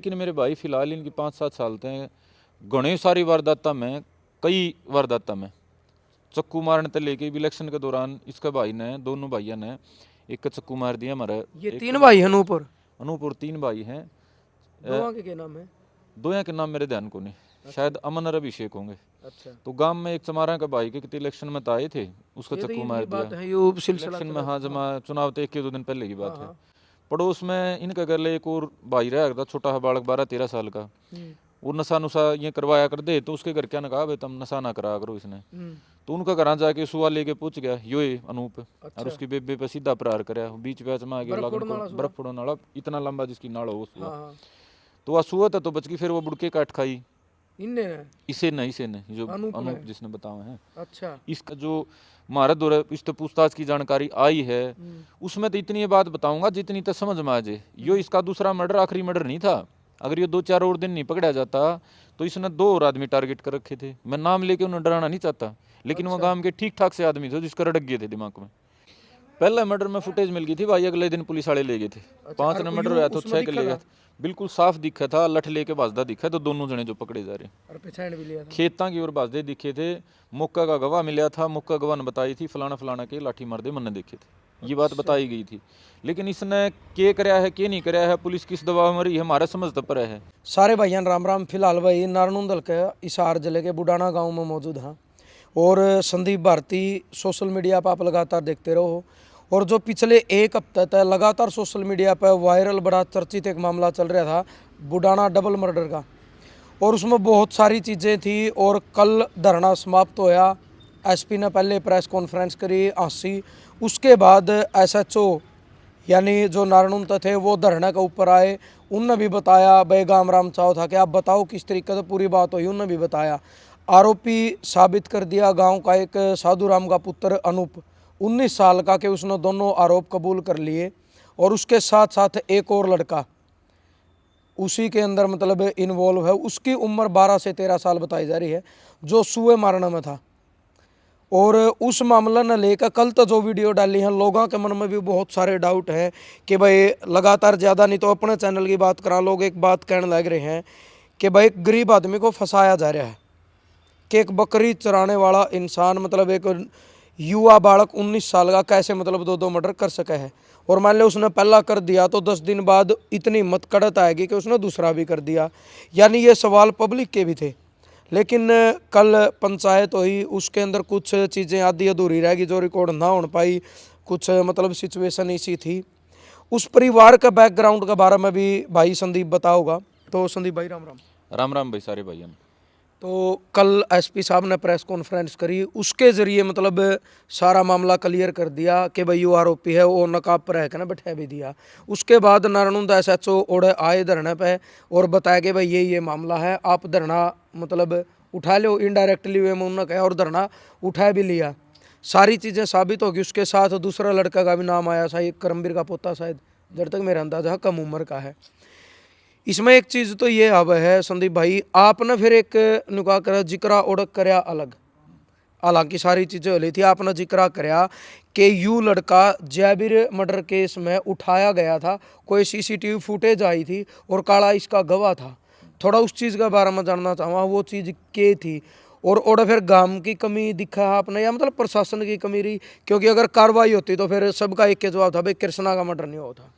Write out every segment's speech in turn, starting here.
लेकिन मेरे भाई फिलहाल इनकी 5-7 साल थे घने सारी वारदाता में, कई वारदाता में चक्कू मारने तक लेके इलेक्शन के दौरान इसके भाई ने, दोनों भाइयों ने एक चक्कू मार दिया हमारा। ये एक 3 भाई हैं अनूपुर। अनूपुर 3 भाई हैं। दोनों के क्या नाम है? दो के नाम मेरे ध्यान को नहीं, शायद अमन और अभिषेक होंगे। अच्छा, तो गांव में एक चमारा का भाई के कितने इलेक्शन में तो आए थे, उसका ये तो चक्कू ये मार बात दिया है, यो सिलसिला इलेक्शन में। चला हाँ, था। जमा चुनाव तो 1-2 दिन पहले की हाँ बात है। हाँ। पड़ोस में इनका घर ले एक और भाई रहा था, छोटा बालक 12-13 साल का। वो नशा नुशा ये करवाया कर दे, तो उसके घर क्या ना कहा भाई तुम नशा ना करा करो इसने। तो उनका घर जाके सुआ लेके पूछ गया यो ये अनूप, और उसकी बेबे पे सीधा प्रहार कराया। बीच बैच में आगे लागन को बर्फ फोड़ने वाला इतना लंबा जिसकी नाड़ हो वो सुआ। हाँ। तो वह सुआ था तो बच गई, फिर वो बुड़के काट खाई। इनने इसे नहीं जो अनूप ने। अनूप जिसने बताया है। अच्छा। इसका जो हमारा दौर इस तो पूछताछ की जानकारी आई है, उसमें तो इतनी ये बात बताऊंगा जितनी तो समझ में आ जाए। यो इसका दूसरा मर्डर, आखिरी मर्डर नहीं था। अगर ये 2-4 और दिन नहीं पकड़ा जाता तो इसने 2 और आदमी टारगेट कर रखे थे। मैं नाम लेके उन्हें डराना नहीं चाहता, लेकिन वो गांव के ठीक ठाक से आदमी थे जिसका रड़क गए थे दिमाग में। पहला मर्डर में फुटेज मिल गई थी भाई, अगले दिन पुलिस वाले ले गए थे। 5 ने मर्डर हुआ तो 6 के ले गए, बिल्कुल साफ दिखा था। लठ लेके भाजदा दिखा तो दोनों जने जो पकड़े जा रहे और पहचान भी लिया था। खेतां की ओर भाजदे दिखे थे। मौका का गवाह मिला था, मौका गवाह ने बताई थी फलाना फलाना के लाठी मार दे मैंने देखे थे, ये बात बताई गई थी। लेकिन इसने के कराया है के नहीं कराया है, पुलिस किस दबाव में रही है, हमारा समझ तो पर है। सारे भाइयान राम राम। फिलहाल भाई नारनूंदल के हिसार जिले के बुडाना गांव में मौजूद हैं और संदीप भारती सोशल मीडिया पर आप लगातार देखते रहो। और जो पिछले 1 हफ्ते तक लगातार सोशल मीडिया पर वायरल बड़ा चर्चित एक मामला चल रहा था बुडाना डबल मर्डर का, और उसमें बहुत सारी चीज़ें थी। और कल धरना समाप्त होया। एसपी ने पहले प्रेस कॉन्फ्रेंस करी 80, उसके बाद एसएचओ यानी जो नारायण थे वो धरने के ऊपर आए। उनने भी बताया भाई गाम राम चाव था कि आप बताओ किस तरीके से पूरी बात हुई। उनने भी बताया। आरोपी साबित कर दिया गांव का एक साधु राम का पुत्र अनूप 19 साल का, कि उसने दोनों आरोप कबूल कर लिए। और उसके साथ साथ एक और लड़का उसी के अंदर मतलब इन्वॉल्व है, उसकी उम्र 12 से 13 साल बताई जा रही है, जो सुए मारने में था। और उस मामला ने लेकर कल तो जो वीडियो डाली है, लोगों के मन में भी बहुत सारे डाउट हैं कि भाई लगातार ज़्यादा नहीं तो अपने चैनल की बात करा, लोग एक बात कहने लग रहे हैं कि भाई गरीब आदमी को फंसाया जा रहा है, कि एक बकरी चराने वाला इंसान मतलब एक युवा बालक 19 साल का कैसे मतलब 2 मर्डर कर सके है। और मान लो उसने पहला कर दिया तो 10 दिन बाद इतनी हिम्मत कड़त आएगी कि उसने दूसरा भी कर दिया। यानी ये सवाल पब्लिक के भी थे। लेकिन कल पंचायत हुई, उसके अंदर कुछ चीज़ें आधी अधूरी रहेगी जो रिकॉर्ड ना हो पाई। कुछ मतलब सिचुएशन ऐसी थी। उस परिवार का बैकग्राउंड के बारे में भी भाई संदीप बताओगा। तो संदीप भाई राम राम। राम राम भाई सारे भाइयों। तो कल एसपी साहब ने प्रेस कॉन्फ्रेंस करी, उसके ज़रिए मतलब सारा मामला क्लियर कर दिया कि भाई वो आरोपी है, वो नकाब पर रहकर ना बैठा भी दिया। उसके बाद नारायण एसएचओ ओढ़े आए धरने पे और बताया कि भाई ये मामला है, आप धरना मतलब उठा लो। इनडायरेक्टली वे में उन्होंने कहा और धरना उठा भी लिया। सारी चीज़ें साबित होगी। उसके साथ दूसरा लड़का का भी नाम आया, शायद करमबीर का पोता, शायद जब तक मेरा अंदाजा कम उम्र का है। इसमें एक चीज़ तो ये अब है संदीप भाई, आपने फिर एक नुका कर जिक्रा ओढ़क करया अलग, हालांकि सारी चीज़ें हो रही थी, आपने जिक्रा करया कि यू लड़का जयबीर मर्डर केस में उठाया गया था, कोई सीसीटीवी फुटेज आई थी और काला इसका गवाह था। थोड़ा उस चीज़ के बारे में जानना चाहूँगा, वो चीज़ क्या थी। और फिर गांव की कमी दिखा आपने या मतलब प्रशासन की कमी रही? क्योंकि अगर कार्रवाई होती तो फिर सबका एक के जवाब था भाई कृष्णा का मर्डर नहीं होता।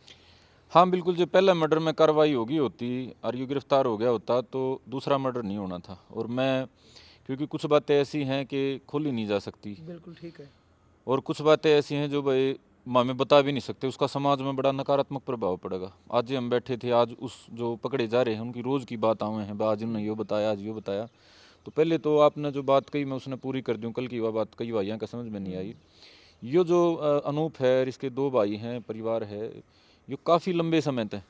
हाँ बिल्कुल, जो पहला मर्डर में कार्रवाई होगी होती और ये गिरफ्तार हो गया होता तो दूसरा मर्डर नहीं होना था। और मैं क्योंकि कुछ बातें ऐसी हैं कि खोली नहीं जा सकती, बिल्कुल ठीक है। और कुछ बातें ऐसी हैं जो भाई हमें बता भी नहीं सकते, उसका समाज में बड़ा नकारात्मक प्रभाव पड़ेगा। आज ही हम बैठे थे, आज उस जो पकड़े जा रहे हैं उनकी रोज़ की बात आए हैं, आज उन्होंने ये बताया, आज ये बताया। तो पहले तो आपने जो बात कही मैं उसने पूरी कर दूँ। कल की वह बात कई भाइयों का समझ में नहीं आई। ये जो अनूप है और इसके 2 भाई हैं, परिवार है, ये काफ़ी लंबे समय तक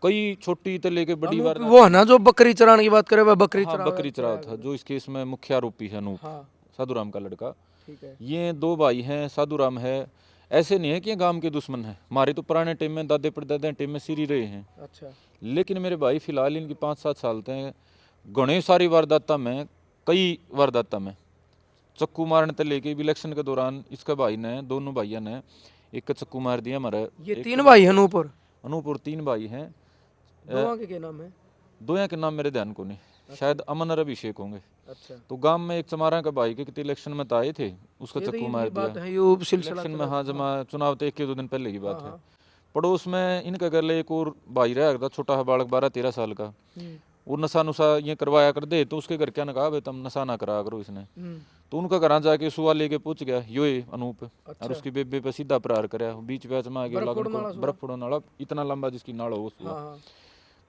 कई छोटी तो लेके बड़ी बार वो है ना जो बकरी चराने की बात करे, वह बकरी हाँ बकरी चराव था, जो इस केस में मुख्य आरोपी है अनूप, हाँ साधुराम का लड़का। ठीक है। ये 2 भाई हैं, साधुराम है। ऐसे नहीं है कि ये गांव के दुश्मन है, हमारे तो पुराने टाइम में दादे परदादे टाइम में सिर ही रहे हैं। अच्छा। लेकिन मेरे भाई फिलहाल इनकी 5-7 साल थे घने सारी वारदाता में, कई वारदाता में चक्कू मारने तक लेके इलेक्शन के दौरान इसका भाई ने, दोनों भाइयों ने एक चक्कू मार दिया हमारा। ये 3 भाई हैं अनूपुर। अनूपुर 3 भाई हैं। दोनों के नाम है? दोया के नाम मेरे ध्यान को नहीं, शायद अमन और अभिषेक होंगे। अच्छा, तो गांव में एक चमारा का भाई के कितने इलेक्शन में तो आए थे, उसका ये तो चक्कू ईद मार की बात दिया है, यो सिलसिला इलेक्शन में। चला हाँ, था। जमा चुनाव तो 1 या 2 दिन पहले की बात हाँ, है। हाँ। पड़ोस में इनका घर ले एक और भाई रहा था, छोटा सा बालक 12-13 साल का। वो नशा नुशा ये करवाया कर दे, तो उसके घर क्या ने कहा भाई तुम नशा ना करा करो इसने। तो उनका घर जाके सुआ लेके पूछ गया यो ही अनूप, और अच्छा। उसकी बेबे पे सीधा प्रहार कराया, बीच बैच में आ गया बर्फ लागन फोड़ने को, वाला सुआ? बर्फ फोड़ने वाला, इतना लंबा जिसकी नाड़ हो वो सुआ। हाँ, हाँ।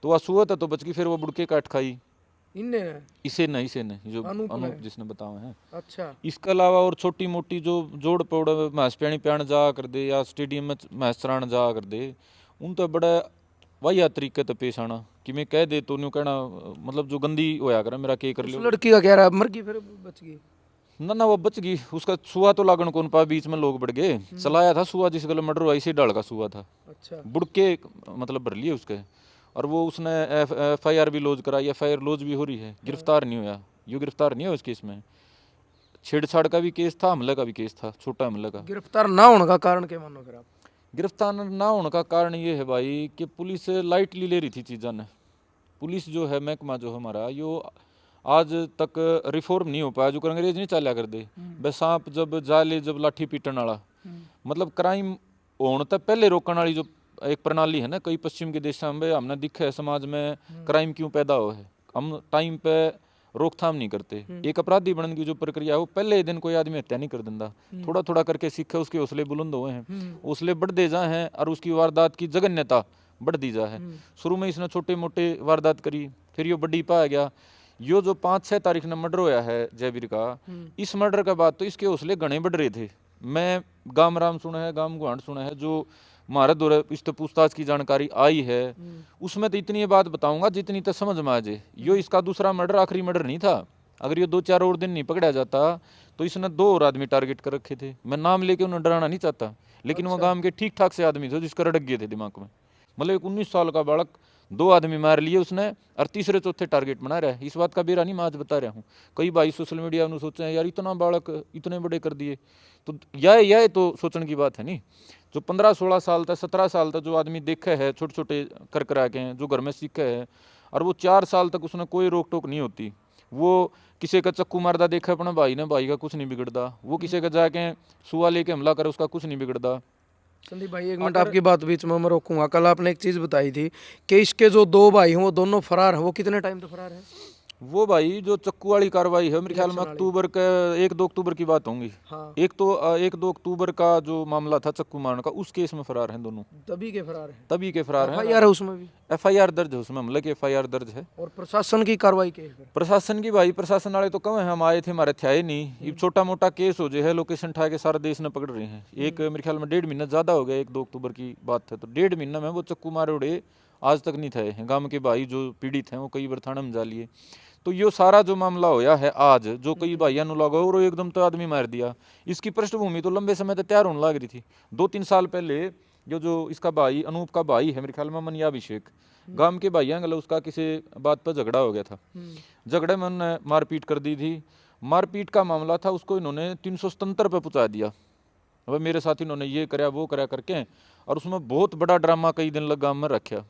तो वह सुआ था तो बच गई, फिर वो बुड़के काट खाई। इनने ने? इसे ने जो अनूप ने? अनूप जिसने बताया है। अच्छा। इसके अलावा और छोटी मोटी जो जोड़ पौड़ मैच प्याणी प्याण जा कर दे, या स्टेडियम में मैच चराण जा कर दे, उन तो बड़ा वही तरीके तो पेश आना कि मैं कह दे तो न्यू कहना, मतलब जो गंदी होया करे मेरा के कर उस लियो। लड़की का क्या रहा, मर गई फिर बच गई? ना वो बच गई, उसका सुआ तो लागण कौन पा, बीच में लोग बढ़ गए। चलाया था सुआ, जिस गले मर्डर हुआ इसी डाल का सुआ था, अच्छा। बुड़के मतलब भर लिए उसके। और वो उसने FIR भी लॉन्च कराई, FIR लॉन्च भी हो रही है, गिरफ्तार नहीं हुआ। यो गिरफ्तार नहीं हुआ इस केस में। छेड़छाड़ का भी केस था, हमले का भी केस था, छोटा हमले का। गिरफ्तार ना होने का कारण क्या मानो फिर आप? गिरफ्तार ना होने का कारण ये है भाई कि पुलिस लाइटली ले रही थी चीज़ा ने। पुलिस जो है, महकमा जो हमारा, यो आज तक रिफॉर्म नहीं हो पाया, जो अंग्रेज नहीं चालिया कर दे। बस सांप जब जाले, जब लाठी पीटन वाला, मतलब क्राइम होने तक पहले रोकने वाली जो एक प्रणाली है ना, कई पश्चिम के देशों में हमने दिखा है समाज में क्राइम क्यों पैदा हो है। हम टाइम पे रोकथाम नहीं करते। एक अपराधी बनने की जो प्रक्रिया है वो पहले ही दिन कोई आदमी हत्या नहीं कर देता, थोड़ा थोड़ा करके सीखे, उसके हौसले बुलंद हुए हैं, हौसले बढ़ दे जाए हैं, और उसकी वारदात की जघन्यता बढ़ दी जा है। शुरू में इसने छोटे मोटे वारदात करी, फिर यो बड़ी पा गया। यो जो 5-6 तारीख ने मर्डर होया है जयवीर का, इस मर्डर के बाद तो इसके हौसले घने बढ़ रहे थे। मैं गाम राम सुना है, गाम गुहांड सुना है, जो हमारे दौरे इस तो पूछताछ की जानकारी आई है, उसमें तो इतनी बात बताऊंगा जितनी तो समझ में आ जाए। यो इसका दूसरा मर्डर, आखिरी मर्डर नहीं था। अगर ये 2-4 और दिन नहीं पकड़ा जाता तो इसने 2 और आदमी टारगेट कर रखे थे। मैं नाम लेके उन्हें डराना नहीं चाहता, लेकिन वो गांव के ठीक ठाक से आदमी थे जिसका रड़क गए थे दिमाग में। मतलब एक 19 साल का बालक, 2 आदमी मार लिए उसने, और तीसरे चौथे टारगेट बना रहा है। इस बात का बेरा नहीं मैं आज बता रहा हूँ। कई भाई सोशल मीडिया में सोच रहे हैं यार इतना बालक इतने बड़े कर दिए, तो यह तो सोचने की बात है नहीं। जो 15-16 साल तक, 17 साल तक जो आदमी देखे है, छोटे छोटे कर करा के हैं, जो घर में सीखे है, और वो 4 साल तक उसने कोई रोक टोक नहीं होती। वो किसी का चक्कू मारदा देखा अपने भाई ने, भाई का कुछ नहीं बिगड़ता। वो किसी का जाके सुआ लेके हमला करे, उसका कुछ नहीं बिगड़ता। संदीप भाई एक मिनट आपकी बात बीच में मैं रोकूंगा। कल आपने एक चीज बताई थी कि इसके जो 2 भाई हैं वो दोनों फरार हैं, वो कितने टाइम से फरार हैं? वो भाई जो चक्कू वाली कार्रवाई है, मेरे ख्याल में अक्टूबर का 1-2 अक्टूबर की बात होंगी। हाँ। 1-2 अक्टूबर का जो मामला था चक्कू मारने का, उस केस में फरार हैं दोनों। तभी के फरार हैं? तभी के फरार हैं। FIR है उसमें भी? FIR दर्ज है उसमें, हमले की FIR दर्ज है। और प्रशासन की कार्रवाई के फिर? प्रशासन की भाई, प्रशासन वाले तो कम है, हम आए थे हमारे थे ही नहीं। ये छोटा मोटा केस हो जाए है, लोकेशन ठा के सारा देश ने पकड़ रहे हैं। एक मेरे ख्याल में 1.5 महीना ज़्यादा हो गया, 1-2 अक्टूबर की बात है, तो 1.5 महीना में वो चक्कू मारे उड़े आज तक नहीं थे। गांव के भाई जो पीड़ित हैं वो कई बार थाना में जा लिए। तो ये सारा जो मामला होया है आज, जो कई भाइयों ने लगा और एकदम तो आदमी मार दिया, इसकी पृष्ठभूमि तो लंबे समय तक तैयार होने लग रही थी। 2-3 साल पहले जो इसका भाई, अनूप का भाई है, मेरे ख्याल में मनिया अभिषेक, गांव के भाइयों गले उसका किसी बात पर झगड़ा हो गया था। झगड़े में उन्होंने मारपीट कर दी थी। मारपीट का मामला था, उसको इन्होंने 377 पे पहुंचा दिया। अब मेरे साथ इन्होंने ये कराया वो कराया करके, और उसमें बहुत बड़ा ड्रामा कई दिन लग गांव में रखा।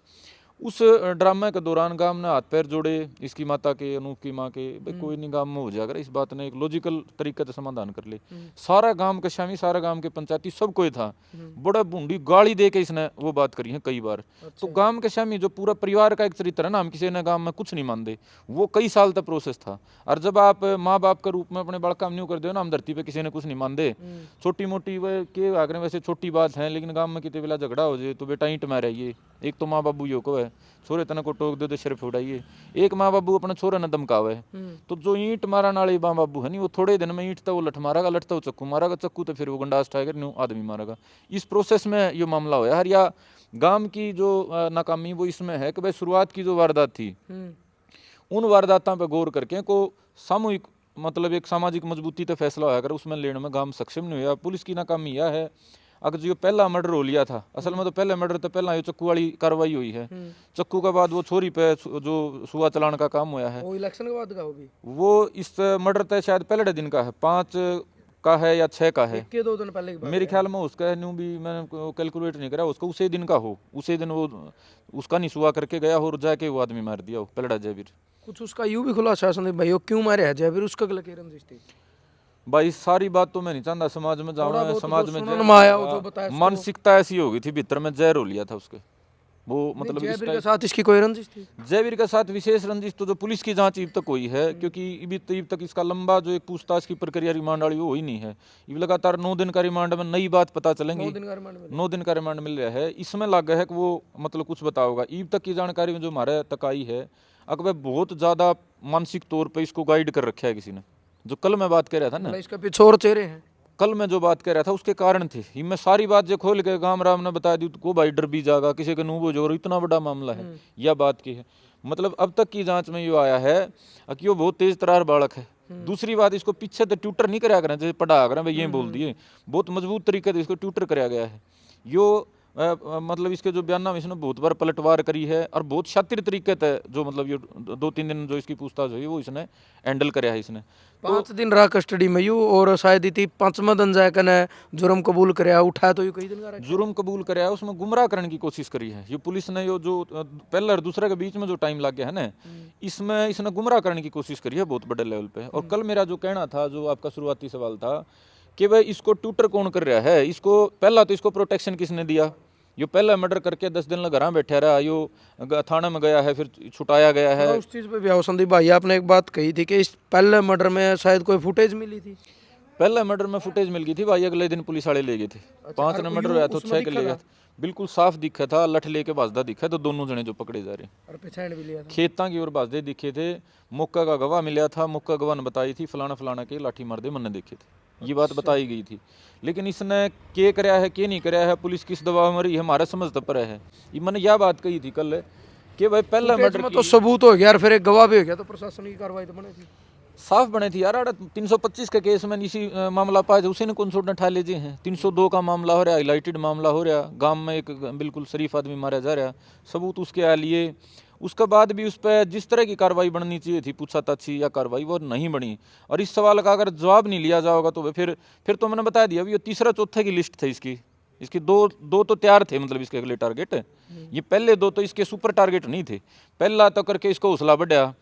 उस ड्रामे के दौरान गांव ने हाथ पैर जोड़े, इसकी माता के, अनूप की माँ के, भाई कोई नहीं गांव में हो जाएगा, इस बात ने एक लॉजिकल तरीके से समाधान कर ले। सारा गांव के शामी, सारा गांव के पंचायती सब कोई था, बड़ा बूंदी गाली दे के इसने वो बात करी है कई बार। तो गांव के शामी जो पूरा परिवार का एक चरित्र है ना, हम किसी ने गांव में कुछ नहीं मानते, वो कई साल तक प्रोसेस था। और जब आप माँ बाप के रूप में अपने बड़ा काम नहीं कर दो ना, हम धरती पे किसी ने कुछ नहीं मानते। छोटी मोटी वह के आगे वैसे छोटी बात है, लेकिन गांव में कितने बेला झगड़ा हो जाए तो बेटा ईंट मारिए, एक तो माँ बाबू यो को है, छोरे तना को टोक दे तो सिर फुड़ाइए, एक माँ बाबू अपने छोरे ने धमकावे। तो जो ईंट मारने वाले माँ बाबू है नहीं, वो थोड़े दिन में ईंट तो वो लठ मारेगा, लठ तो वो चक्कू मारेगा, चक्कू तो फिर वो गंडास उठाएगा, न्यू आदमी मारेगा। इस प्रोसेस में ये मामला होया। हर या गांव की जो नाकामी वो इसमें है कि भाई शुरुआत की जो वारदात थी, उन वारदातों पर गौर करके को सामूहिक, मतलब एक सामाजिक मजबूती तो फैसला होया कर, उसमें लेने में गांव सक्षम नहीं हुआ। पुलिस की नाकामी यह है, अगर जो पहला मर्डर हो लिया था, असल में तो पहले मर्डर तो पहला ये चक्कू वाली कार्रवाई हुई है। चक्कू के बाद वो छोरी पे जो सुआ चलाने का काम हुआ है, वो इलेक्शन के बाद का वो इस मर्डर तय शायद पहले दिन का है। 5 का है या 6 का है, एक के 2 दिन पहले की बात मेरे है। ख्याल में उसका न्यू भी मैंने कैलकुलेट नहीं करा, उसका उसी दिन का हो, उसी दिन वो उसका निसुआ करके गया और जाके वो आदमी मार दिया, वो पलड़ा जयवीर। कुछ उसका यूं भी खुलासा है संदीप भाई, वो क्यों मारे है जयवीर, उसका गला की रंजिश थी? भाई सारी बात तो मैं नहीं चाहता समाज में थोड़ा जाऊँ, बहुत समाज जो में सुनने में आया हो, जो बताया इसको। मानसिकता ऐसी हो गई थी भीतर में, जहर हो लिया था उसके वो, नहीं, मतलब जयवीर इसका के साथ इसकी कोई रंजिश थी? जयवीर के साथ विशेष रंजिश तो जो पुलिस की जांच अब तक हुई है, क्योंकि अभी तक इसका लंबा जो एक पूछताछ की प्रक्रिया रिमांड वाली वो हुई नहीं है। ये लगातार 9 दिन का रिमांड में नई बात पता 9 चलेंगी, दिन का रिमांड मिला। 9 दिन का रिमांड मिल रहा है, इसमें लगा है कि वो मतलब कुछ बता होगा। ईब तक की जानकारी में जो हमारे तक आई है, अकबर बहुत ज़्यादा मानसिक तौर पे इसको गाइड कर रखा है किसी ने, जो कल मैं बात कर रहा था ना, मतलब इसके पीछे और चेहरे हैं? कल मैं जो बात कर रहा था उसके कारण थे ये, मैं सारी बात जो खोल के गाम राम ने बता दी तो को भाई डर भी जागा, किसी के नूबो जो इतना बड़ा मामला है, यह बात की है। मतलब अब तक की जांच में ये आया है कि वो बहुत तेज तरार बालक है। दूसरी बात, इसको पीछे तो ट्यूटर नहीं कराया करें, जैसे पढ़ा करें भाई ये बोल दिए, बहुत मजबूत तरीके से इसको ट्यूटर कराया गया है। यो मतलब इसके जो बयान में इसने बहुत बार पलटवार करी है और बहुत शातिर तरीके से जो मतलब ये 2-3 दिन जो इसकी पूछताछ हुई वो इसने हैंडल कराया है इसने। 5 दिन रहा कस्टडी में यू, और शायद इतनी 5वां दिन जाए कने जुर्म कबूल करया, उठाया तो यू कई दिन का रखा। जुर्म कबूल कराया, उसमें गुमराह करने की कोशिश करी है ये पुलिस ने। यो जो पहले और दूसरे के बीच में जो टाइम लग गया है ना, इसमें इसने गुमराह करने की कोशिश करी है बहुत बड़े लेवल पे। और कल मेरा जो कहना था, जो आपका शुरुआती सवाल था कि भाई इसको ट्यूटर कौन कर रहा है, इसको पहला तो इसको प्रोटेक्शन किसने दिया? यो पहला मर्डर करके 10 दिन लग घर बैठा रहा, यो थाना में गया है, फिर छुटाया गया है। थोड़ा उस चीज़ पे भी आओ संदीप भाई, आपने एक बात कही थी कि इस पहले मर्डर में शायद कोई फुटेज मिली थी। पहले मर्डर में फुटेज मिल गई थी भाई, अगले दिन पुलिस वाले ले गए थे। 5 और ने मर्डर यूं हुआ तो उसमें 6 के दिखा ले गए था? थे। बिल्कुल साफ दिखा था, लठ लेके भाजदा दिखा, तो दोनों जने जो पकड़े जा रहे और पहचान भी लिया था। खेतां की ओर भाजदे दिखे थे। मौका का गवाह मिला था, मौका गवाह ने बताई थी फलाना फलाना के लाठी मार दे मैंने देखे थे, ये बात बताई गई थी। लेकिन इसने के कराया है के नहीं कराया है, पुलिस किस दबाव में रही है, हमारा समझ पर है। ये मैंने यह बात कही थी कल कि भाई पहला फुटेज मर्डर में की तो सबूत हो गया और फिर एक गवाह भी हो गया, तो प्रशासन की कार्रवाई तो बनेगी। साफ बने थी यार। 325 के केस में इसी मामला पाया, उसी ने कौन सौ उठा लीजिए हैं। 302 का मामला हो रहा, हाईलाइटेड मामला हो रहा, गांव में एक बिल्कुल शरीफ आदमी मारा जा रहा, सबूत उसके आ लिए। उसके बाद भी उस पर जिस तरह की कार्रवाई बननी चाहिए थी, पूछताछी या कार्रवाई, वो नहीं बनी। और इस सवाल का अगर जवाब नहीं लिया जाएगा तो फिर तो मैंने बता दिया, अभी ये तीसरा चौथे की लिस्ट थी इसकी दो तो तैयार थे, मतलब इसके अगले टारगेट। ये पहले 2 तो इसके सुपर टारगेट नहीं थे। पहला तो करके इसको हौसला बढ़ाया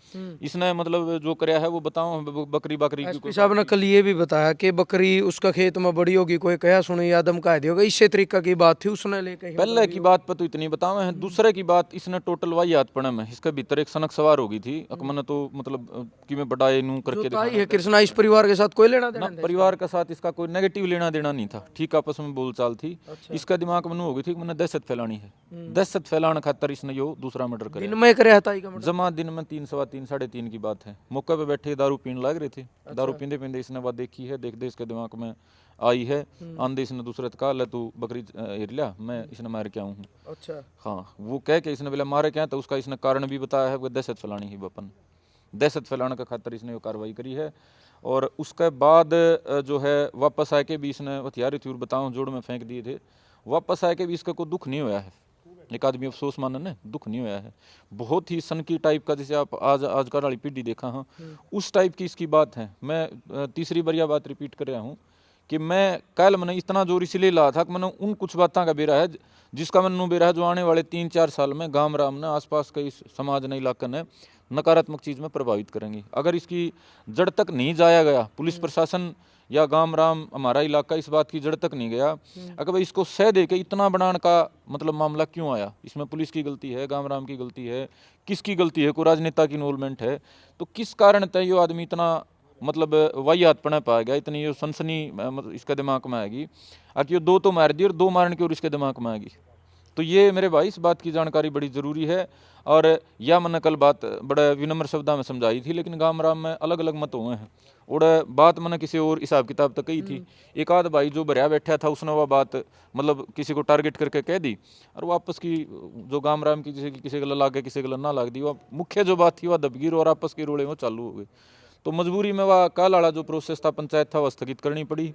इसने, मतलब जो कराया है वो बताऊं, बकरी बकरी की एसपी साहब ने कल ये भी बताया कि बकरी उसका खेत में बड़ी होगी, कोई कहा सुनी या धमका दिया, इससे तरीका की बात थी उसने लेके। पहले की बात पर तो इतनी बतावे हैं। दूसरे की बात, इसने टोटल वाही याद पड़े में इसके भीतर एक सनक सवार हो गई थी अकमन, तो मतलब कि मैं बड़ाए नू जो करके ताई है कृष्णा, इस परिवार के साथ कोई लेना देना ना, नहीं? परिवार के साथ इसका कोई नेगेटिव लेना देना नहीं था, ठीक आपस में बोलचाल थी। अच्छा। इसका दिमाग में हो गई थी कि मैंने दहशत फैलानी है, दहशत फैलाने खातर इसने यो दूसरा मर्डर दिन किया। में करे ताई का मर्डर? जमा दिन में 3 सवा 3 साढ़े 3 की बात है, मौके पे बैठे दारू पीने लग रहे थे। दारू पींदे पींदे इसने बात देखी है, देख दे इसके दिमाग में आई है। आंधे इसने दूसरे कहा ले तू बकरी हेर लिया, मैं इसने मार के आऊँ हूँ। अच्छा। हाँ, वो कह के इसने बोला मारे क्या, तो उसका इसने कारण भी बताया है, वो दहशत फैलानी ही बपन, दहशत फैलाने का खातर इसने वो कार्रवाई करी है। और उसके बाद जो है वापस आके भी इसने हथियार हथियार बताऊँ जोड़ में फेंक दिए थे। वापस आके भी इसका कोई दुख नहीं हुआ है, एक आदमी अफसोस मानने ने दुख नहीं हुआ है। बहुत ही सनकी टाइप का, जैसे आप आज का वाली पीढ़ी देखा हाँ, उस टाइप की इसकी बात है। मैं तीसरी बार यह बात रिपीट कर रहा हूँ कि मैं कल मैंने इतना जोर इसलिए ला था कि मैंने उन कुछ बातों का बेरा है जिसका मैंने बेरा है जो आने वाले 3-4 साल में गांव राम ने आसपास के इस समाज ने इलाके ने नकारात्मक चीज़ में प्रभावित करेंगी। अगर इसकी जड़ तक नहीं जाया गया, पुलिस प्रशासन या गांव राम हमारा इलाका इस बात की जड़ तक नहीं गया, अगर भाई इसको सह दे के इतना बनाने का मतलब मामला क्यों आया, इसमें पुलिस की गलती है, गांव राम की गलती है, किसकी गलती है, कोई राजनेता की इन्वॉल्वमेंट है, तो किस कारण तय यो आदमी इतना मतलब वाहियात पड़ा पाया गया, इतनी यो सनसनी मतलब इसके दिमाग में आएगी। आखिर ये 2 तो मार दी और 2 मारने की और इसके दिमाग में आएगी। तो ये मेरे भाई इस बात की जानकारी बड़ी ज़रूरी है। और यह मैंने कल बात बड़े विनम्र शब्दों में समझाई थी, लेकिन गांव राम में अलग अलग मत हुए हैं और बात मैंने किसी और हिसाब किताब तक कही थी। एक आध भाई जो भरिया बैठा था उसने वह बात मतलब किसी को टारगेट करके कह दी, और वापस की जो गांव राम की जैसे कि किसी गला लाग गया किसी गला ना लाग दी, वह मुख्य जो बात थी वह दबगी और आपस की रोड़े वो चालू हो गई। तो मजबूरी में वह कल वाला जो प्रोसेस था पंचायत था वह स्थगित करनी पड़ी।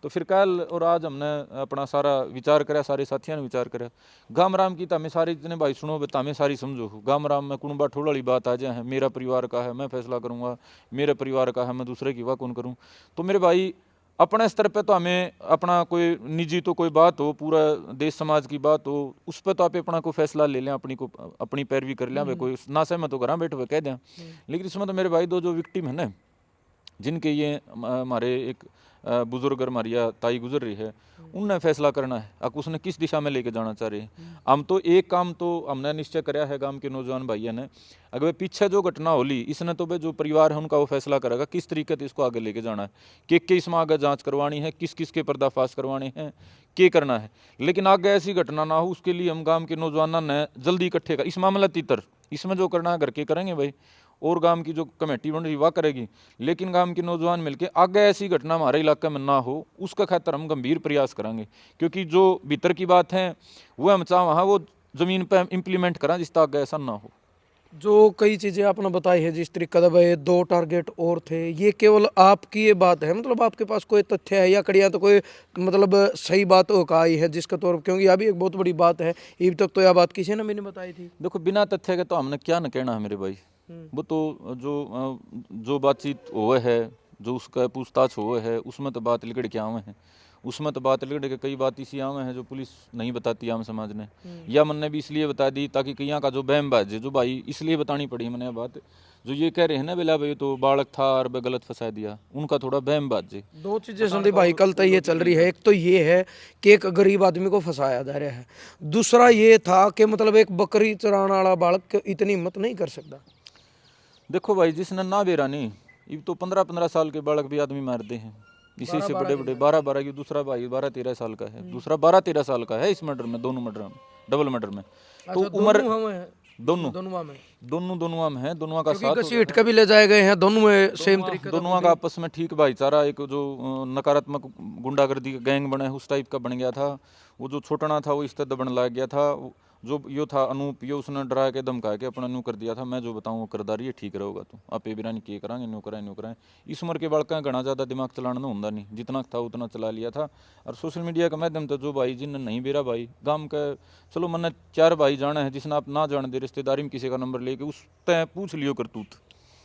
तो फिर कल और आज हमने अपना सारा विचार करा, सारे साथियों ने विचार करा। गाम राम की तमें सारी जितने भाई सुनो तमें सारी समझो, गाम राम में कुणबा ठोड़ वाली बात आ जाए, मेरा परिवार का है मैं फैसला करूंगा, मेरे परिवार का है मैं दूसरे की वाह कौन करूँ। तो मेरे भाई अपने स्तर पे तो हमें अपना कोई निजी तो कोई बात हो, पूरा देश समाज की बात हो, उस पर तो आप अपना कोई फैसला ले लें, अपनी पैरवी कर लें, कोई ना सहमत हो घर बैठे हुए कह दें। लेकिन इसमें तो मेरे भाई दो जो विक्टिम है ना, जिनके ये हमारे एक बुजुर्ग और हमारी या ताई गुजर रही है, उनने फैसला करना है अब उसने किस दिशा में लेके जाना चाह रहे हैं। हम तो एक काम तो हमने निश्चय कराया है गांव के नौजवान भाइयों ने, अगर पीछे जो घटना होली इसने तो भाई जो परिवार है उनका वो फैसला करेगा किस तरीके से इसको आगे लेके जाना है, कि इसमें आगे जांच करवानी है, किस किस के पर्दाफाश करवाने हैं, क्या करना है। लेकिन आगे ऐसी घटना ना हो उसके लिए हम गांव के नौजवानों ने जल्दी इकट्ठे कर इस मामला तीतर इसमें जो करना है घर के करेंगे भाई, और गांव की जो कमेटी बन रही वह करेगी। लेकिन गांव के नौजवान मिलकर आगे ऐसी घटना हमारे इलाके में ना हो उसका खातिर हम गंभीर प्रयास करेंगे, क्योंकि जो भीतर की बात है वो हम चाह वहाँ वो जमीन पर इम्प्लीमेंट करें जिससे आगे ऐसा ना हो। जो कई चीज़ें आपने बताई है जिस तरीके का भाई 2 टारगेट और थे, ये केवल आपकी ये बात है, मतलब आपके पास कोई तथ्य है या कड़िया तो कोई मतलब सही बात हो का आई है जिसका तौर, क्योंकि यह भी एक बहुत बड़ी बात है, अभी तक तो यह बात किसी ने भी नहीं बताई थी। देखो बिना तथ्य के तो हमने क्या न कहना है मेरे भाई, वो तो जो बातचीत हुए है, जो उसका पूछताछ हुए है उसमें तो बात लिगड़ के आवे हैं, उसमें तो बात लिगड़ के कई बात इसी आवे हैं जो पुलिस नहीं बताती आम समाज ने, या मन ने भी इसलिए बता दी ताकि कईयाँ का जो बहम बाज है जो भाई इसलिए बतानी पड़ी मैंने बात, जो ये कह रहे हैं ना बेला भाई तो बालक था और बे गलत फंसा दिया, उनका थोड़ा बहम बाज है। 2 चीज़ें संदीप भाई कल तक ये चल रही है, एक तो ये है कि एक गरीब आदमी को फंसाया जा रहा है, दूसरा ये था कि मतलब एक बकरी चराने वाला बालक इतनी हिम्मत नहीं कर सकता। देखो भाई जिसने ना बेरा नहीं, ये तो 15-15 साल के बालक भी आदमी मारते हैं, इसी से बड़े बड़े 12-12 की, दूसरा भाई 12-13 साल का है, दूसरा 12-13 साल का है इस मर्डर में, दोनों मर्डर में, डबल मर्डर में। तो उम्र दोनों दोनों में है, दोनों का साथ घसीट के भी ले जाए गए हैं, दोनों में सेम तरीके दोनों का आपस में ठीक भाईचारा, एक जो नकारात्मक गुंडागर्दी का गैंग बना है उस टाइप का बन गया था, वो जो छोटना था वो इस तरह दबने लग गया था, जो यो था अनूप यो उसने डरा के धमका के अपना न्यू कर दिया था, मैं जो बताऊँ वो करदारी है ठीक रहेगा तो आप ये बिरानी किए कराएंगे न्यू कराएं। इस उम्र के बालक घना ज़्यादा दिमाग चलाना ना होंदा नहीं, जितना था उतना चला लिया था। और सोशल मीडिया के माध्यम से जो भाई जिन नहीं बेरा भाई गांव का, चलो मैंने 4 भाई जाना है जिसने आप ना जान दे रिश्तेदारी में किसी का नंबर लेके उस तय पूछ लियो करतूत,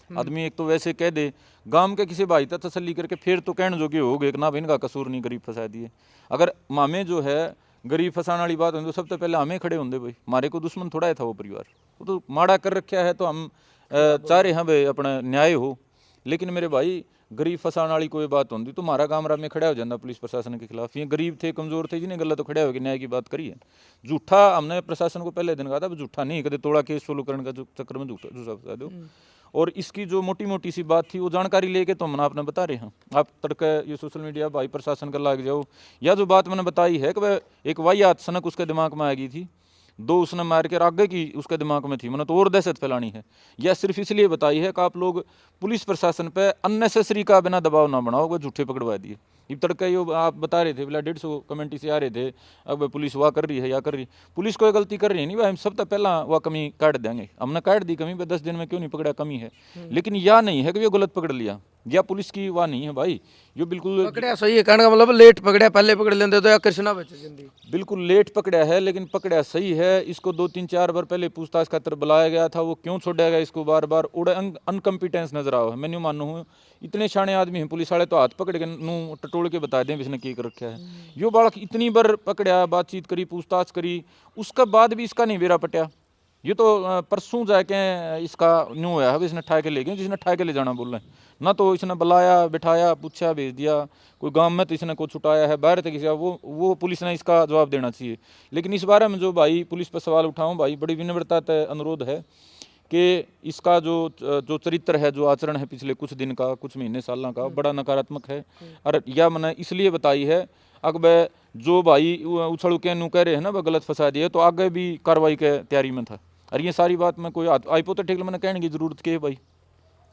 आदमी एक तो वैसे कह दे गांव के किसी भाई तक तसल्ली करके फिर तो कहने जोगे हो गए ना भाई इनका कसूर नहीं गरीब फंसा दिए। अगर मामे जो है गरीब फंसाने वाली बात होती तो सबसे पहले हमें खड़े होंगे भाई, हमारे को दुश्मन थोड़ा है था वो परिवार, वो तो माड़ा कर रखा है तो हम चाह रहे हैं भाई अपना न्याय हो। लेकिन मेरे भाई गरीब फंसाने वाली कोई बात होती तो हमारा काम में खड़ा हो जाता पुलिस प्रशासन के खिलाफ, ये गरीब थे कमजोर थे जिन्हें गलत तो खड़े होकर न्याय की बात करी है। झूठा हमने प्रशासन को पहले दिन कहा था झूठा नहीं कदे तोड़ा केस सोलो करने का चक्कर में झूठा फंसा दो। और इसकी जो मोटी मोटी सी बात थी वो जानकारी लेके तो हम आपने बता रहे हैं, आप तड़के ये सोशल मीडिया भाई प्रशासन का लाग जाओ, या जो बात मैंने बताई है कि वह एक वाहियात सनक उसके दिमाग में आ गई थी, 2 उसने मार के आगे की उसके दिमाग में थी, मैंने तो और दहशत फैलानी है, यह सिर्फ इसलिए बताई है कि आप लोग पुलिस प्रशासन पे अननेसेसरी का बिना दबाव ना बनाओ, वो झूठे पकड़वा दिए। ये तड़के यो आप बता रहे थे बोला 150 कमेंटी से आ रहे थे, अब पुलिस वाह कर रही है या कर रही, पुलिस कोई गलती कर रही है नहीं भाई, हम सब तो पहला वह कमी काट देंगे, हमने काट दी कमी पे 10 दिन में क्यों नहीं पकड़ा कमी है, लेकिन यह नहीं है कि वो गलत पकड़ लिया या पुलिस की वाह नहीं है भाई, ये बिल्कुल पकड़या सही है, कहने का मतलब लेट पकड़या, पहले पकड़ लेते तो या कृष्णा बच जिंदगी। बिल्कुल लेट पकड़ा है लेकिन पकड़ा सही है। इसको 2-3-4 बार पहले पूछताछ खातर बुलाया गया था, वो क्यों छोड़ा गया इसको बार बार, उड़े अनकम्पिटेंस नजर आओ है। मैं नहीं मानू हूँ इतने शाणे आदमी हैं पुलिस वाले तो हाथ पकड़ के नू टटोल के बता दें इसने क्या कर रखा है। यो बालक इतनी बार पकड़ा, बातचीत करी, पूछताछ करी, उसके बाद भी इसका नहीं बेरा पटा। ये तो परसों जाके इसका न्यू हुआ है, इसने ठा के ले गए जिसने ठा के ले जाना बोल रहे हैं ना, तो इसने बुलाया बिठाया पूछा भेज दिया, कोई गांव में तो इसने को छुटाया है बाहर तक किसी वो पुलिस ने इसका जवाब देना चाहिए। लेकिन इस बारे में जो भाई पुलिस पर सवाल उठाऊं भाई बड़ी विनम्रता तय अनुरोध है कि इसका जो चरित्र है, जो आचरण है पिछले कुछ दिन का, कुछ महीने सालों का, बड़ा नकारात्मक है। और यह मैंने इसलिए बताई है अगर जो भाई उछल के नू कह रहे हैं ना वह गलत फंसा दिए तो आगे भी कार्रवाई के तैयारी में था। और ये सारी बात में कोई हाइपोथेटिकल मैंने कहने की जरूरत के भाई,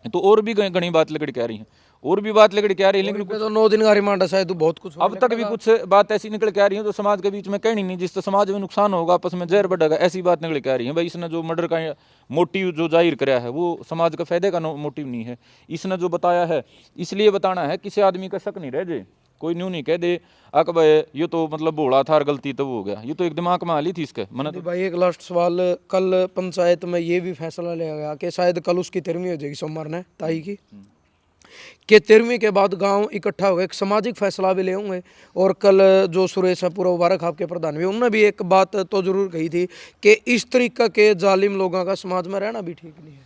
तो और भी घनी बात लकड़ के आ रही है, और भी बात लकड़ के आ रही है, लेकिन तो 9 दिन का रिमांड है शायद, बहुत कुछ अब तक भी कुछ बात ऐसी निकल के आ रही है जो समाज के बीच में कहनी नहीं, जिससे समाज में नुकसान होगा, आपस में जहर बढ़ेगा, ऐसी बात निकल के आ रही है। भाई इसने जो मर्डर का मोटिव जो जाहिर कराया है वो समाज का फायदे का मोटिव नहीं है, इसने जो बताया है इसलिए बताना है किसी आदमी का शक नहीं रह जाए, कोई न्यू नहीं कह दे अक ये तो मतलब भोला था और गलती तो वो हो गया, ये तो एक दिमाग में हाली थी इसके मैंने तो। भाई एक लास्ट सवाल, कल पंचायत में ये भी फैसला लिया गया कि शायद कल उसकी 13वीं हो जाएगी सोमवार ने ताई की, कि 13वीं के बाद गांव इकट्ठा हो गए, एक सामाजिक फैसला भी ले होंगे। और कल जो सुरेश है पूर्व मुबारक आपके प्रधान भी, उन्होंने भी एक बात तो जरूर कही थी कि इस तरीके के जालिम लोगों का समाज में रहना भी ठीक नहीं है।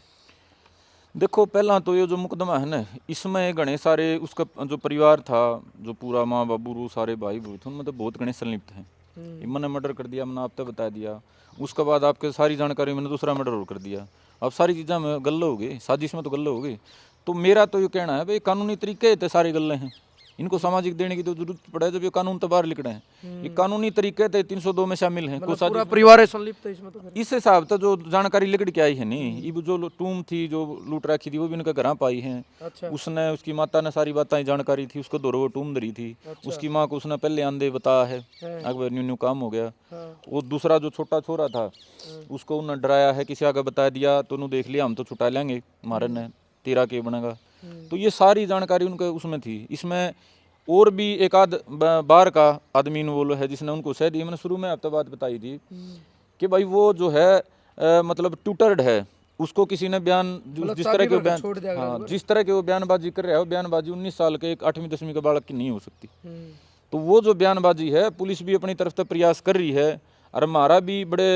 देखो पहला तो ये जो मुकदमा है ना, इसमें घने सारे उसका जो परिवार था, जो पूरा माँ बाबू रू सारे भाई बहू थे, उनमें तो बहुत घने संलिप्त हैं। मैंने मर्डर कर दिया, मैंने आपको बता दिया, उसके बाद आपके सारी जानकारी मैंने दूसरा मर्डर और कर दिया। अब सारी चीज़ें में गल्ले हो गई, साजिश में तो गल्ले हो गई। तो मेरा तो ये कहना है भाई कानूनी तरीके थे सारे गल्ले हैं, इनको सामाजिक देने की तो जरूरत पड़े जब ये कानून तो बाहर लिख रहे हैं। ये कानूनी तरीके थे 302 में शामिल हैं। मतलब पूरा परिवार है संलिप्त है इसमें तो फिर। इस हिसाब से जो जानकारी लिकड़ के आई है नहीं, ये जो टूम थी जो लूट रखी थी वो भी उनके घर पाई है। अच्छा। उसने उसकी माता ने सारी बातें जानकारी थी, उसको दौर वो टूम धरी थी। उसकी माँ को उसने पहले आंधे बताया है, अगर न्यू न्यू काम हो गया। वो दूसरा जो छोटा छोरा था उसको उन्होंने डराया है, किसी आगे बता दिया तो उन्होंने देख लिया हम तो छुटा लेंगे, हमारे ने तेरा के बनेगा। तो ये सारी जानकारी उनके उसमें थी। इसमें और भी एक आध बार का आदमी इन्वॉल्व है जिसने उनको सह दी। मैंने शुरू में आपको बात बताई थी कि भाई वो जो है मतलब ट्यूटर्ड है, उसको किसी ने बयान जिस तरह के बयान, हाँ जिस तरह के वो बयानबाजी कर रहा है, वो बयानबाजी 19 साल के एक 8वीं 10वीं के बालक की नहीं हो सकती। तो वो जो बयानबाजी है, पुलिस भी अपनी तरफ से प्रयास कर रही है और हमारा भी बड़े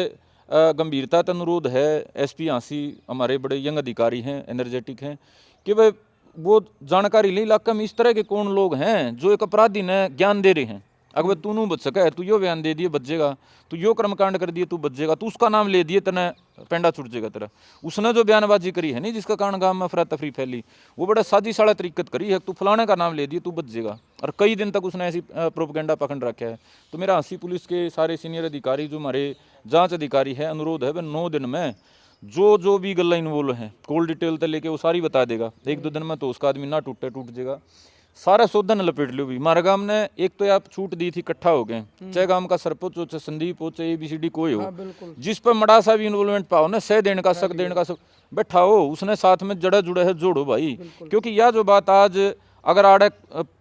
गंभीरता का अनुरोध है। एसपी हाँसी हमारे बड़े यंग अधिकारी हैं, एनर्जेटिक हैं, कि भाई वो जानकारी ले इलाके में इस तरह के कौन लोग हैं जो एक अपराधी ने ज्ञान दे रहे हैं। अगर तू नू बच सका है, तू यो बयान दे दिए बचेगा, तू यो कर्मकांड कर दिए तू बचेगा, तू उसका नाम ले दिए तने पेंडा छुट जाएगा तेरा। उसने जो बयानबाजी करी है नहीं, जिसका कारण गांव में अफरा तफरी फैली, वो बड़ा साजिश वाला तरीकत करी है। तू फलाने का नाम ले दिए तू बच जाएगा, और कई दिन तक उसने ऐसी प्रोपगेंडा पकड़ रखा है। तो मेरा हाँसी पुलिस के सारे सीनियर अधिकारी जो हमारे जांच अधिकारी है, अनुरोध है वह 9 दिन में जो भी गल्ला इन्वॉल्व है कॉल डिटेल तक लेके वो सारी बता देगा। 1-2 दिन में तो उसका आदमी ना टूट जाएगा। सारा सौदा न लपेट लो भी। हमारे गांव ने एक तो आप छूट दी थी, इकट्ठा हो गए, चाहे गांव का सरपंच हो, चाहे संदीप हो, चाहे ABCD कोई हो, जिस पर मड़ा सा भी इन्वॉल्वमेंट पाओ ना, सह देने का शक देने का सब बैठा हो, उसने साथ में जड़ा जुड़ा है जोड़ो भाई। क्योंकि यह जो बात आज अगर आड़े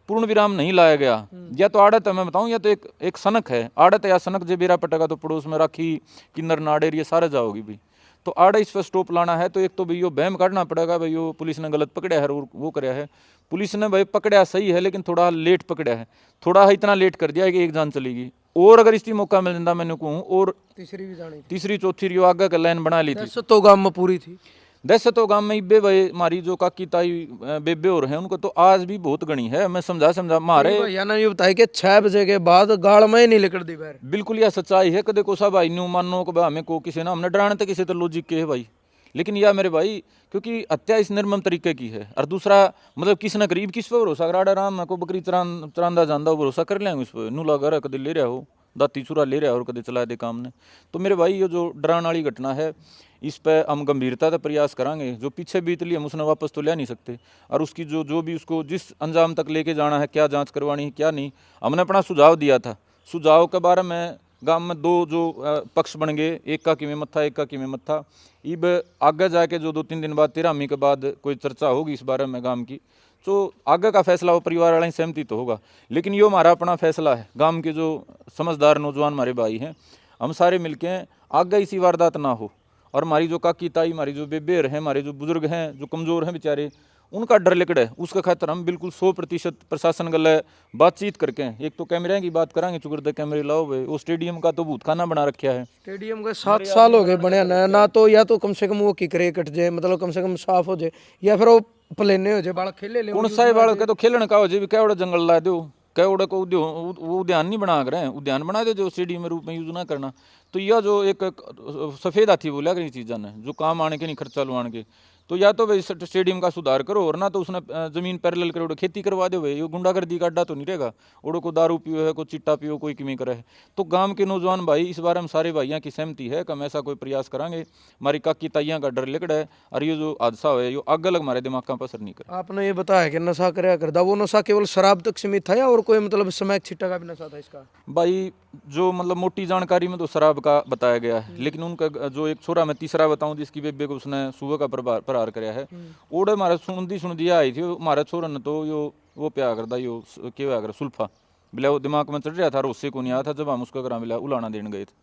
पूर्ण विराम नहीं लाया गया, या तो आड़त मैं बताऊं, या तो एक सनक है, आड़त या सनक जे बेरा पटेगा तो पड़ोस में राखी किन्नर नाडेर ये सारे जाओगी भी। तो आड़े इस पर स्टॉप लाना है तो एक तो भाई यो बहम काटना पड़ेगा भाई यो पुलिस ने गलत पकड़ा है और वो कराया है। पुलिस ने भाई पकड़ा सही है, लेकिन थोड़ा लेट पकड़ा है, थोड़ा इतना लेट कर दिया कि एक जान चलेगी। और अगर इसी मौका मिल जाता मैंने कहूँ, और तीसरी भी जानी थी, तीसरी चौथी रियो आगे का लाइन बना ली थी। तो गांव में पूरी थी। दस तो गांव में इब्बे भाई हमारी जो काकी ताई बेबे और हैं उनको तो आज भी बहुत गणी है। मैं समझा मारे भैया ने ये बताया कि 6 बजे के बाद गाड़ में ही नहीं निकल दी बाहर। बिल्कुल यह सच्चाई है। कदे को सा भाई न्यू मानो को हमें को किसी ना हमने डराने तक किसी तो लॉजिक के है भाई, लेकिन यह मेरे भाई क्योंकि हत्या इस निर्मम तरीके की है। और दूसरा मतलब किस न करीब किस पर भरोसा अगर आड़ा राम को बकरी चरांदा जानदा भरोसा कर लेंगे उस पर नू लगा कदे ले रहा हो दाती चूरा ले रहा हो और कदे चला दे काम ने। तो मेरे भाई ये जो डराने वाली घटना है इस पर हम गंभीरता का प्रयास करांगे। जो पीछे बीत ली हम उसने वापस तो ले नहीं सकते, और उसकी जो भी उसको जिस अंजाम तक लेके जाना है, क्या जांच करवानी है क्या नहीं, हमने अपना सुझाव दिया था। सुझाव के बारे में गांव में 2 जो पक्ष बन गए, एक का किमें मत्था एक का किमें मत्था। इब आगे जाके जो 2-3 दिन बाद 13वीं के बाद कोई चर्चा होगी इस बारे में गांव की, तो आगे का फैसला वो परिवार वाला ही सहमति तो होगा। लेकिन यो हमारा अपना फैसला है, गांव के जो समझदार नौजवान हमारे भाई हैं हम सारे मिलके आगे इसी वारदात ना हो। और हमारी जो काकी ताई, हमारी जो बेबेर हैं, हमारे जो बुजुर्ग हैं जो कमज़ोर हैं बेचारे, उनका डर लिकड़ है, उसके खातर हम बिल्कुल 100% प्रशासन गल बातचीत करके एक तो कैमरे की बात करांगे, चुकर कैमरे लाओ भाई। वो स्टेडियम का तो भूत खाना बना रखा है, स्टेडियम के 7 साल हो गए बने ना तो या तो कम से कम वो किकरे कट जाए, मतलब कम से कम साफ हो जाए, या फिर वो प्लेने हो जाए, बालक खेले ले। कौन सा बालक के तो खेलने का हो जाए, क्या उड़ा जंगल ला दो, क्या उड़ा को वो उद्यान नहीं बना रहे हैं, उद्यान बना दे जो स्टेडियम रूप में यूज ना करना। तो यह जो एक सफ़ेद हाथी बोला कहीं चीज़ा ने जो काम आने के नहीं खर्चा लुआने के, तो या तो भाई स्टेडियम का सुधार करो, और ना तो उसने जमीन पैरेलल करो खेती करवा दो भाई। ये गुंडागर्दी का अड्डा तो नहीं रहेगा, ओड़ो को दारू पियो है, कोई चिट्टा पियो, कोई किमी करे है। तो गांव के नौजवान भाई इस बारे में सारे भाइयों की सहमति है कि हम ऐसा कोई प्रयास करांगे। हमारी काकी ताइयां का डर लिकड़ा है, और ये जो हादसा है ये आग अलग हमारे दिमाग का असर नहीं करे। आपने ये बताया कि नशा कराया करता, वो नशा केवल शराब तक सीमित था या और कोई मतलब स्मैक छिट्टा का भी नशा था इसका? भाई जो मतलब मोटी जानकारी में तो शराब का बताया गया है, लेकिन उनका जो एक छोरा मैं तीसरा बताऊं जिसकी बेबे को उसने सुबह का प्रहार कराया है, ओड़े मारे सुनदी आई थी हमारे छोरा ने तो यो वो प्या करता यो क्या कर सुल्फा बिला वो दिमाग में चढ़ रहा था, रोसे को नहीं आया था जब हम उसका ग्राम मिला उलाना देने गए थे।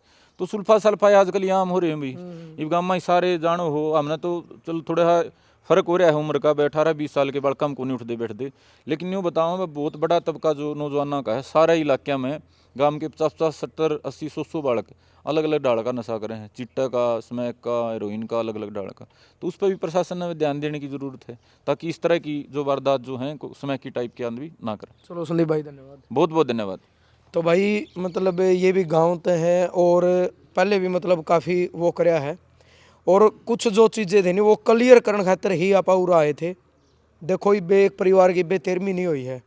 तो सुल्फा सल्फा आजकल आम हो रहे हैं भाई। इस गाँव में सारे जानो हो, हमने तो चलो थोड़ा फर्क हो रहा है उम्र का, 18-20 साल के बाद कम को नहीं उठते बैठते, लेकिन यूँ बताऊँ मैं बहुत बड़ा तबका जो नौजवानों का है सारे इलाके में, गांव के 50-50, 70, 80, 100 बालक अलग अलग डाल का नशा करें हैं, चिट्टा का, स्मैक का, हेरोइन का, अलग अलग डाल का। तो उस पर भी प्रशासन ने ध्यान देने की ज़रूरत है, ताकि इस तरह की जो वारदात जो हैं स्मैक की टाइप के अंदर भी ना करें। चलो संदीप भाई धन्यवाद। बहुत बहुत धन्यवाद। तो भाई मतलब ये भी गांव तो है और पहले भी मतलब काफ़ी वो कराया है, और कुछ जो चीज़ें थी नहीं वो क्लियर करने खातिर ही आप और आए थे। देखो ये एक परिवार की बेतेरमी नहीं हुई है,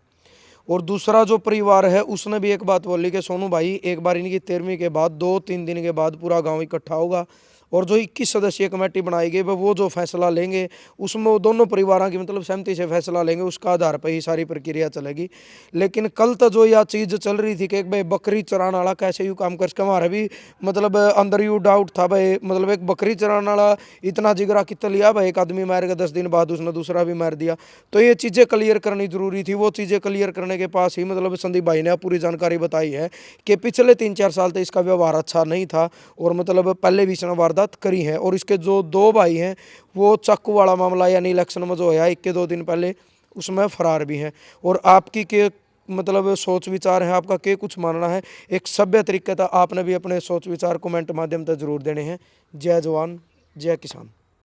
और दूसरा जो परिवार है उसने भी एक बात बोली कि सोनू भाई एक बार इनकी 13वीं के बाद 2-3 दिन के बाद पूरा गांव इकट्ठा होगा, और जो 21 सदस्यीय कमेटी बनाई गई वो जो फैसला लेंगे उसमें वो दोनों परिवारों की मतलब सहमति से फैसला लेंगे, उसका आधार पर ही सारी प्रक्रिया चलेगी। लेकिन कल तो जो यह चीज़ चल रही थी कि भाई बकरी चराने वाला कैसे यूँ काम कर सके, हमारा भी मतलब अंदर यू डाउट था भाई, मतलब एक बकरी चराने वाला इतना जिगरा कितना लिया भाई, एक आदमी मार के 10 दिन बाद उसने दूसरा भी मार दिया। तो ये चीज़ें क्लियर करनी जरूरी थी। वो चीज़ें क्लियर करने के पास ही मतलब संदीप भाई ने पूरी जानकारी बताई है कि पिछले 3-4 साल तक इसका व्यवहार अच्छा नहीं था, और मतलब पहले भी इसने वारदात करी है। और इसके जो 2 भाई हैं वो चाकू वाला मामला यानी इलेक्शन में जो है 1-2 दिन पहले उसमें फरार भी हैं। और आपकी के मतलब सोच विचार है, आपका क्या कुछ मानना है, एक सभ्य तरीके से आपने भी अपने सोच विचार कमेंट माध्यम से जरूर देने हैं। जय जवान जय किसान।